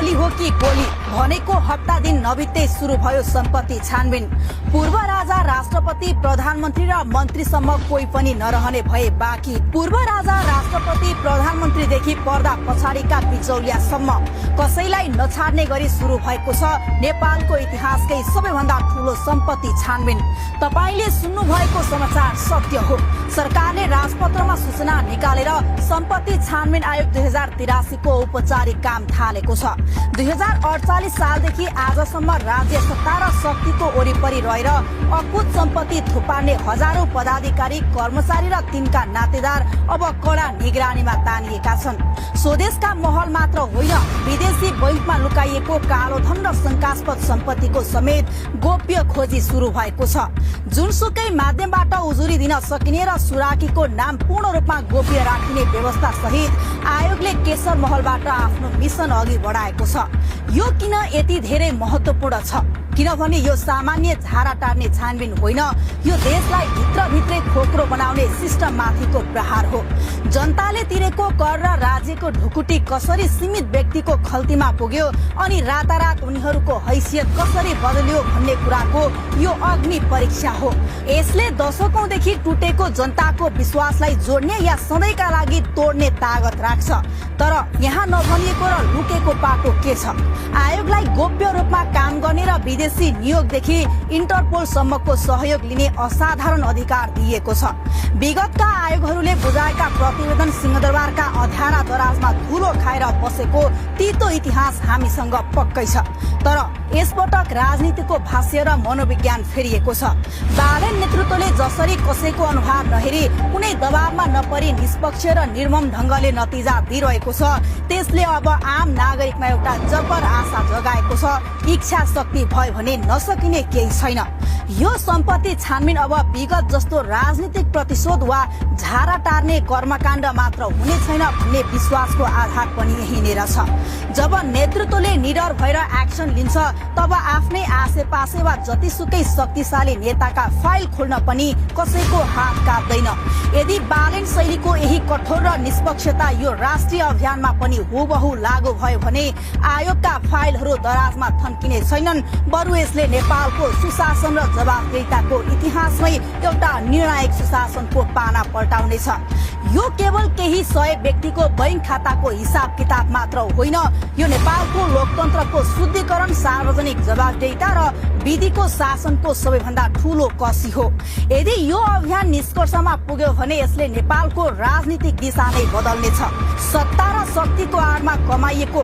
गोली हो कि गोली भनेको हप्ता दिन नबित्दै सुरु भयो सम्पत्ति छानबिन। पूर्व राजा, राष्ट्रपति, प्रधानमन्त्री र मन्त्रीसम्म कोही पनि नरहने भए बाँकी। पूर्व राजा, राष्ट्रपति, प्रधानमन्त्रीदेखि पर्दा पछाडिका बिचौलियासम्म कसैलाई नछाड्ने गरी सुरु भएको छ नेपालको इतिहासकै सबैभन्दा ठूलो सम्पत्ति छानबिन। तपाईले सुन्नु भएको समाचार सत्य हो। सरकारले राजपत्रमा सूचना निकालेर सम्पत्ति छानबिन आयोग 2083 को औपचारिक काम थालेको छ। 2048 सालदेखि आजसम्म राज्य सत्ता र शक्तिको वरिपरि रहेर अकुत सम्पत्ति थुपार्ने हजारौं पदाधिकारी, कर्मचारी र तिनका नातेदार अब कड़ा निगरानीमा तानिएका छन्। स्वदेशका महल मात्र होइन, विदेशी बैंकमा लुकाइएको कालो धन र शंकास्पद सम्पत्तिको समेत गोप्य खोजी सुरु भएको छ। जुनसुकै माध्यमबाट उजुरी दिन सकिने र सुराकीको नाम पूर्ण रूपमा गोप्य राखिने व्यवस्था सहित आयोगले केशर महलबाट आफ्नो मिशन अघि बढाएको छ। यो किन यति धेरै महत्वपूर्ण छ? किनभने यो सामान्य झारा टार्ने छानबिन होइन, यो देशलाई भित्रभित्रै खोक्रो बनाउने सिस्टम माथिको प्रहार हो। जनताले तिरेको कर र राज्यको ढुकुटी कसरी सीमित व्यक्तिको खल्तीमा पुग्यो अनि रातारात उनीहरूको हैसियत कसरी बदल्यो भन्ने कुराको यो अग्नि परीक्षा हो। यसले दशकौंदेखि टुटेको जनताको विश्वासलाई जोड्ने या सधैँका लागि तोड्ने तागत राख्छ। तर यहाँ नभनिएको र लुकेको पाटो के छ? आयोगलाई गोप्य रूपमा काम गर्ने र विदेशी नियोगदेखि इन्टरपोल सम्मको सहयोग लिने असाधारण अधिकार दिएको छ। विगतका आयोगहरूले बुझाएका प्रतिवेदन सिंहदरबारका अँध्यारा दराजमा धुलो खाएर बसेको तीतो इतिहास हामीसँग पक्कै छ। तर यसपटक राजनीतिको भाष्य र मनोविज्ञान फेरिएको छ। बालेन नेतृत्वले जसरी कसैको अनुहार नहेरी कुनै दबावमा नपरी निष्पक्ष र निर्मम ढंगले नतिजा दिइरहेको छ, त्यसले अब आम नागरिकमा एउटा जबर आशा जगाएको छ। इच्छा शक्ति भयो भने नसकिने केही छैन। यो सम्पत्ति छानबिन अब विगत जस्तो राजनीतिक प्रतिशोध वा झारा टार्ने कर्मकाण्ड मात्र हुने छैन भन्ने विश्वासको आधार पनि यही नै रहेछ। जब नेतृत्वले निडर भएर एक्सन लिन्छ तब आफ्नै आसेपासे वा जतिसुकै शक्तिशाली नेताका फाइल खोल्न पनि कसैको हात काट्दैन। यदि बालेन शैलीको यही कठोर र निष्पक्षता यो राष्ट्रिय अभियानमा पनि हुबहु लागू भयो भने आयोगका फाइलहरू दराजमा थन्किने छैनन्, बरु यसले नेपालको सुशासन र जवाफदेहिताको इतिहासमै एउटा निर्णायक सुशासनको पाना पल्टाउनेछ। यो केवल केही 100 व्यक्तिको बैंक खाताको हिसाब किताब मात्र होइन, यो नेपालको लोकतन्त्रको शुद्धिकरण, सार्वजनिक जवाफदेहिता र विधिको शासनको सबैभन्दा ठूलो कसी हो। यदि यो अभियान निष्कर्षमा पुग्यो भने यसले नेपालको राजनीतिक दिशा नै बदल्नेछ। सत्ता र शक्तिको आडमा कमाइएको